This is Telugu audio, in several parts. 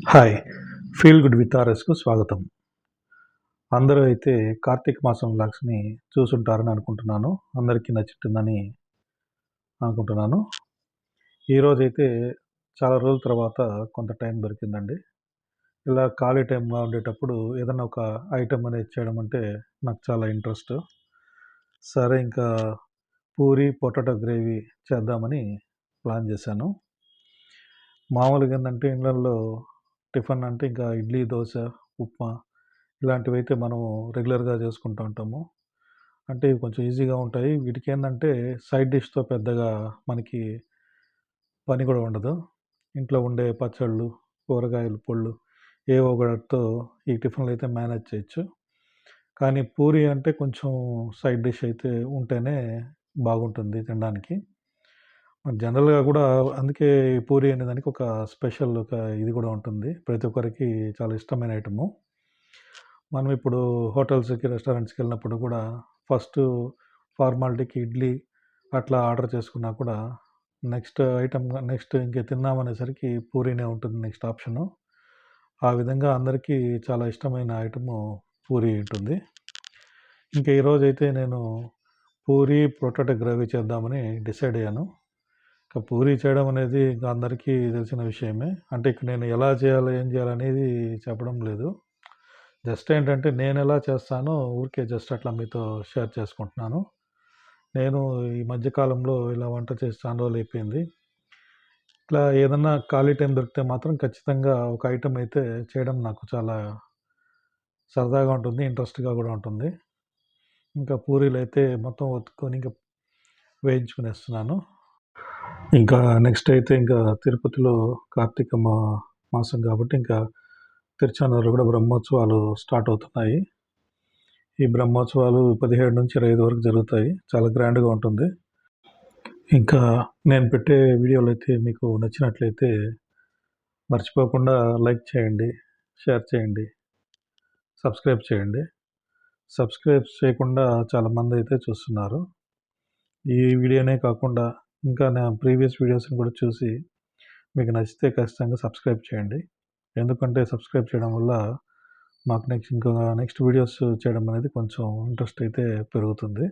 హాయ్! ఫీల్ గుడ్ విత్ ఆర్ఎస్‌కు స్వాగతం. అందరూ అయితే కార్తీక మాసం వ్లాగ్స్‌ని చూసుంటారని అనుకుంటున్నాను. అందరికీ నచ్చుతుందని అనుకుంటున్నాను. ఈరోజైతే చాలా రోజుల తర్వాత కొంత టైం దొరికిందండి. ఇలా ఖాళీ టైమ్‌గా ఉండేటప్పుడు ఏదన్నా ఒక ఐటెమ్ అనేది చేయడం అంటే నాకు చాలా ఇంట్రెస్ట్. సరే ఇంకా పూరి, పొటాటో గ్రేవీ చేద్దామని ప్లాన్ చేశాను. మామూలుగా ఏందంటే ఇళ్ళల్లో టిఫిన్ అంటే ఇంకా ఇడ్లీ, దోస, ఉప్మా ఇలాంటివైతే మనం రెగ్యులర్‌గా చేసుకుంటూ ఉంటాము. అంటే ఇవి కొంచెం ఈజీగా ఉంటాయి. వీటికేందంటే సైడ్ డిష్‌తో పెద్దగా మనకి పని కూడా ఉండదు. ఇంట్లో ఉండే పచ్చళ్ళు, కూరగాయలు, పొళ్ళు ఏవో ఒకటితో ఈ టిఫిన్‌లయితే మేనేజ్ చేయొచ్చు. కానీ పూరి అంటే కొంచెం సైడ్ డిష్ అయితే ఉంటేనే బాగుంటుంది తినడానికి. జనరల్‌గా కూడా అందుకే ఈ పూరి అనే దానికి ఒక స్పెషల్ ఒక ఇది కూడా ఉంటుంది. ప్రతి ఒక్కరికి చాలా ఇష్టమైన ఐటెము. మనం ఇప్పుడు హోటల్స్‌కి, రెస్టారెంట్స్‌కెళ్ళినప్పుడు కూడా ఫస్టు ఫార్మాలిటీకి ఇడ్లీ అట్లా ఆర్డర్ చేసుకున్నా కూడా నెక్స్ట్ ఇంక తిందామనేసరికి పూరీనే ఉంటుంది నెక్స్ట్ ఆప్షను. ఆ విధంగా అందరికీ చాలా ఇష్టమైన ఐటెము పూరి ఉంటుంది. ఇంక ఈరోజైతే నేను పూరి, పొటాటో గ్రేవీ చేద్దామని డిసైడ్ అయ్యాను. ఇక పూరి చేయడం అనేది ఇంకా అందరికీ తెలిసిన విషయమే. అంటే ఇక్కడ నేను ఎలా చేయాలి, ఏం చేయాలనేది చెప్పడం లేదు. జస్ట్ ఏంటంటే నేనెలా చేస్తానో ఊరికే జస్ట్ అట్లా మీతో షేర్ చేసుకుంటున్నాను. నేను ఈ మధ్య కాలంలో ఇలా వంట చేసి చాలా రోజులైపోయింది. ఇట్లా ఏదన్నా ఖాళీ టైం దొరికితే మాత్రం ఖచ్చితంగా ఒక ఐటెమ్ అయితే చేయడం నాకు చాలా సరదాగా ఉంటుంది. ఇంట్రెస్ట్‌గా గూడా ఉంటుంది. ఇంకా పూరీలైతే మొత్తం ఒత్తుకొని ఇంక వేయించుకునేస్తున్నాను. ఇంకా నెక్స్ట్ అయితే ఇంకా తిరుపతిలో కార్తీక మాసం కాబట్టి ఇంకా తిరుచానూరులో కూడా బ్రహ్మోత్సవాలు స్టార్ట్ అవుతున్నాయి. ఈ బ్రహ్మోత్సవాలు 17-25 వరకు జరుగుతాయి. చాలా గ్రాండ్‌గా ఉంటుంది. ఇంకా నేను పెట్టే వీడియోలైతే మీకు నచ్చినట్లయితే మర్చిపోకుండా లైక్ చేయండి, షేర్ చేయండి, సబ్స్క్రైబ్ చేయండి. సబ్స్క్రైబ్ చేయకుండా చాలామందైతే చూస్తున్నారు. ఈ వీడియోనే కాకుండా ఇంకా నా ప్రీవియస్ వీడియోస్‌ని కూడా చూసి మీకు నచ్చితే ఖచ్చితంగా సబ్స్క్రైబ్ చేయండి. ఎందుకంటే సబ్స్క్రైబ్ చేయడం వల్ల మాకు నెక్స్ట్ వీడియోస్ చేయడం అనేది కొంచెం ఇంట్రెస్ట్ అయితే పెరుగుతుంది.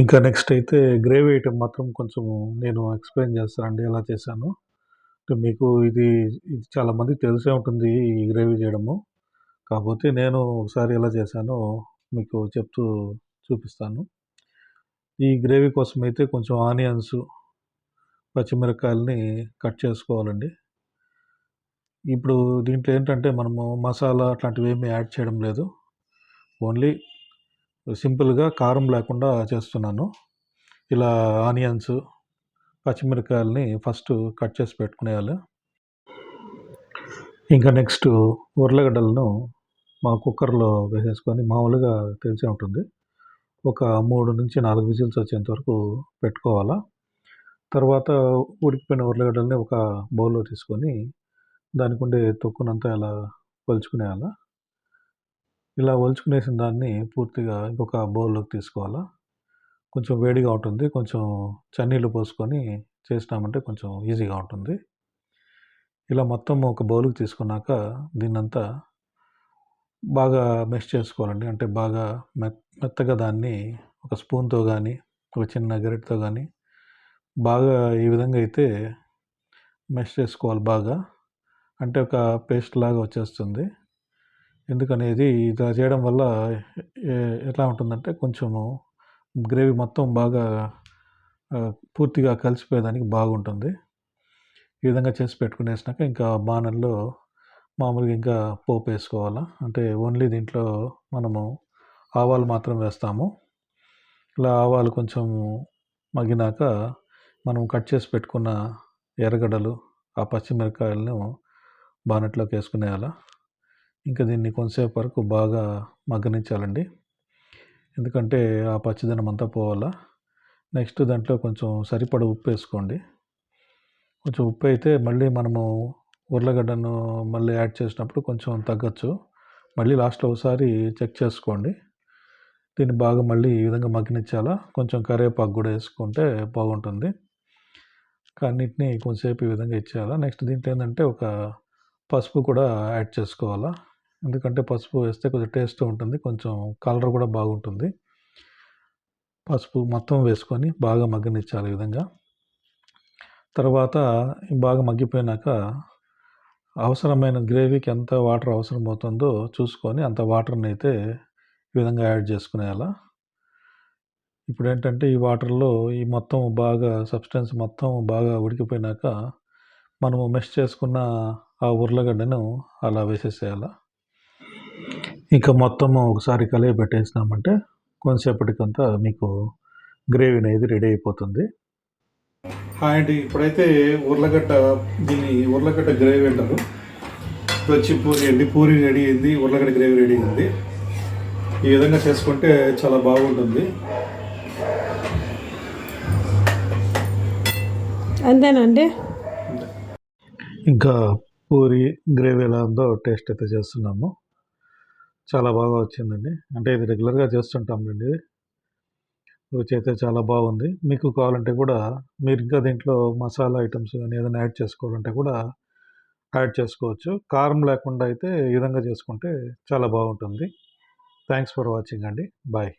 ఇంకా నెక్స్ట్ అయితే గ్రేవీ ఐటెమ్ మాత్రం కొంచెం నేను ఎక్స్‌ప్లెయిన్ చేస్తానండి ఎలా చేశానో. అంటే మీకు ఇది చాలా మందికి తెలిసే ఉంటుంది ఈ గ్రేవీ చేయడము. కాకపోతే నేను ఒకసారి ఎలా చేశానో మీకు చెప్తూ చూపిస్తాను. ఈ గ్రేవీ కోసమైతే కొంచెం ఆనియన్స్, పచ్చిమిరపకాయలని కట్ చేసుకోవాలండి. ఇప్పుడు దీంట్లో ఏంటంటే మనము మసాలా అట్లాంటివేమీ యాడ్ చేయడం లేదు. ఓన్లీ సింపుల్‌గా కారం లేకుండా చేస్తున్నాను. ఇలా ఆనియన్స్, పచ్చిమిరపకాయలని ఫస్ట్ కట్ చేసి పెట్టుకునేయాలి. ఇంకా నెక్స్ట్ ఉర్లగడ్డలను కుక్కర్‌లో వేసేసుకొని మామూలుగా తెలిసే ఉంటుంది. ఒక 3-4 విజిల్స్ వచ్చేంత వరకు పెట్టుకోవాలా. తర్వాత ఉడికిపోయిన ఉర్లగడ్డల్ని ఒక బౌల్‌లో తీసుకొని దానికుండే తొక్కునంతా ఇలా ఒలుచుకునేయాల. ఇలా ఒలుచుకునేసిన దాన్ని పూర్తిగా ఇంకొక బౌల్‌లోకి తీసుకోవాలా. కొంచెం వేడిగా ఉంటుంది. కొంచెం చన్నీళ్ళు పోసుకొని చేసినామంటే కొంచెం ఈజీగా ఉంటుంది. ఇలా మొత్తం ఒక బౌల్‌కి తీసుకున్నాక దీన్నంతా బాగా మెష్ చేసుకోవాలండి. అంటే బాగా మెత్తగా దాన్ని ఒక స్పూన్‌తో గానీ, ఒక చిన్న గరిటెతో గానీ బాగా ఈ విధంగా అయితే మెష్ చేసుకోవాలి బాగా. అంటే ఒక పేస్ట్ లాగా వచ్చేస్తుంది. ఎందుకనేది ఇలా చేయడం వల్ల ఎ ఎట్లా ఉంటుందంటే కొంచెము గ్రేవీ మొత్తం బాగా పూర్తిగా కలిసిపోయేదానికి బాగుంటుంది. ఈ విధంగా చేసి పెట్టుకునేసినాక ఇంకా బాణంలో మామూలుగా ఇంకా పోపేసుకోవాలా. అంటే ఓన్లీ దీంట్లో మనము ఆవాలు మాత్రం వేస్తాము. ఇలా ఆవాలు కొంచెం మగ్గినాక మనం కట్ చేసి పెట్టుకున్న ఎర్రగడ్డలు, ఆ పచ్చిమిరపకాయలను బానెట్లోకేసుకునేయాల. ఇంకా దీన్ని కొంతసేపు వరకు బాగా మగ్గనించాలండి. ఎందుకంటే ఆ పచ్చిదనం అంతా పోవాలా. నెక్స్ట్ దాంట్లో కొంచెం సరిపడా ఉప్పేసుకోండి. కొంచెం ఉప్పైతే మళ్ళీ మనము ఉర్లగడ్డను మళ్ళీ యాడ్ చేసినప్పుడు కొంచెం తగ్గొచ్చు. మళ్ళీ లాస్ట్‌లో ఒకసారి చెక్ చేసుకోండి. దీన్ని బాగా మళ్ళీ ఈ విధంగా మగ్గనిచ్చాలా. కొంచెం కరివేపాకు గూడా యేసుకుంటే బాగుంటుంది. అన్నిటిని కొంచెంసేపు ఈ విధంగా ఇచ్చేయాలా. నెక్స్ట్ దీంట్లో ఏందంటే ఒక పసుపు కూడా యాడ్ చేసుకోవాలా. ఎందుకంటే పసుపు వేస్తే కొంచెం టేస్ట్ ఉంటుంది. కొంచెం కలర్ కూడా బాగుంటుంది. పసుపు మొత్తం వేసుకొని బాగా మగ్గనిచ్చాలి ఈ విధంగా. తర్వాత బాగా మగ్గిపోయినాక అవసరమైన గ్రేవీకి ఎంత వాటర్ అవసరమవుతుందో చూసుకొని అంత వాటర్‌నైతే ఈ విధంగా యాడ్ చేసుకునేయాలా. ఇప్పుడేంటంటే ఈ వాటర్‌లో ఈ మొత్తం బాగా సబ్స్టెన్స్ మొత్తం బాగా ఉడికిపోయినాక మనము మెష్ చేసుకున్న ఆ ఉర్లగడ్డను అలా వేసేసేయాల. ఇక మొత్తము ఒకసారి కలియబెట్టేసినామంటే కొంతసేపటికంతా మీకు గ్రేవీ అనేది రెడీ అయిపోతుంది. హాయ్ అండి, ఇప్పుడైతే దీన్ని ఉర్లగడ్డ గ్రేవీ అంటారు. ఇప్పుడు వచ్చి పూరి అండి, పూరి రెడీ అయింది, ఉర్లగడ్డ గ్రేవీ రెడీ అయింది. ఈ విధంగా చేసుకుంటే చాలా బాగుంటుంది. అంతేనండి. ఇంకా పూరి గ్రేవీ ఎలా ఉందో టేస్ట్ అయితే చేస్తున్నాము. చాలా బాగా వచ్చిందండి. అంటే ఇది రెగ్యులర్గా చేస్తుంటామండి. రుచి అయితే చాలా బాగుంది. మీకు కావాలంటే కూడా మీరు ఇంకా దీంట్లో మసాలా ఐటమ్స్ కానీ ఏదైనా యాడ్ చేసుకోవాలంటే కూడా యాడ్ చేసుకోవచ్చు. కారం లేకుండా అయితే ఈ విధంగా చేసుకుంటే చాలా బాగుంటుంది. థ్యాంక్స్ ఫర్ వాచింగ్ అండి. బాయ్.